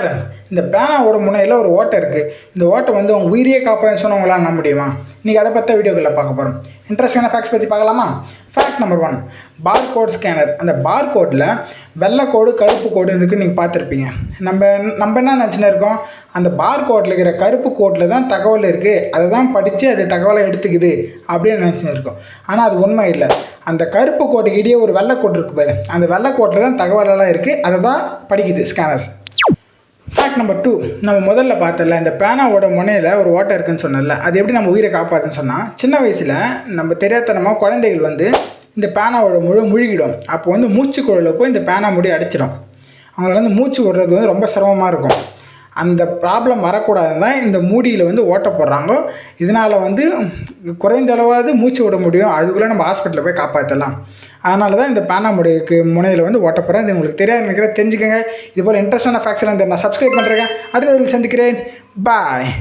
Friends, இந்த பேனாவோட முனையில் ஒரு ஓட்டை இருக்குது. இந்த ஓட்டை வந்து உங்கள் உயிரியே காப்பான்னு சொன்னவங்களாம் நம்ப முடியுமா? இன்றைக்கி அதை பற்றி வீடியோக்களில் பார்க்க போகிறோம். இன்ட்ரெஸ்டிங்கான ஃபேக்ட்ஸ் பற்றி பார்க்கலாமா? Fact number 1, bar code scanner. அந்த பார் கோடில் வெள்ளை கோடு கருப்பு கோடு இருக்குன்னு நீங்கள் பார்த்துருப்பீங்க. நம்ம என்ன நினச்சின்னு இருக்கோம், அந்த பார் கோட்டில் இருக்கிற கருப்பு கோட்டில் தான் தகவல் இருக்குது, அதை தான் படித்து அது தகவலை எடுத்துக்குது அப்படின்னு நினச்சின்னு இருக்கோம். ஆனால் அது உண்மை இல்லை. அந்த கருப்பு கோட்டுக்கு இடையே ஒரு வெள்ளை கோட்டு இருக்குது பாரு, அந்த வெள்ளை கோட்டில் தான் தகவலெல்லாம் இருக்குது, அதை தான் படிக்குது ஸ்கேனர்ஸ். ஃபேக்ட் நம்பர் 2, நம்ம முதல்ல பார்த்தல இந்த பேனாவோட முனையில் ஒரு ஓட்டை இருக்குன்னு சொன்னல, அது எப்படி நம்ம உயிரை காப்பாற்றுன்னு சொன்னால், சின்ன வயசில் நம்ம தெரியாதனமாக குழந்தைகள் வந்து இந்த பேனாவோட முழுகிடும். அப்போ வந்து மூச்சுக்குழலில் போய் இந்த பேனா முடி அடிச்சிடும். அவங்களுக்கு வந்து மூச்சு விடுறது வந்து ரொம்ப சிரமமாக இருக்கும். அந்த ப்ராப்ளம் வரக்கூடாதுன்னு தான் இந்த மூடியில் வந்து ஓட்டை போடுறாங்க. இதனால் வந்து குறைந்த அளவாவது மூச்சு விட முடியும், அதுக்குள்ளே நம்ம ஹாஸ்பிட்டலில் போய் காப்பாற்றலாம். அதனால தான் இந்த பேனா முடிக்கு முனையில் வந்து ஓட்ட போகிறேன். இது உங்களுக்கு தெரியாது நினைக்கிறேன், தெரிஞ்சுக்கங்க. இதுபோல் இன்ட்ரெஸ்டான ஃபேக்ட்ஸ்லாம் நான் சப்ஸ்கிரைப் பண்ணுறேன். அடுத்த சந்திக்கிறேன். பாய்.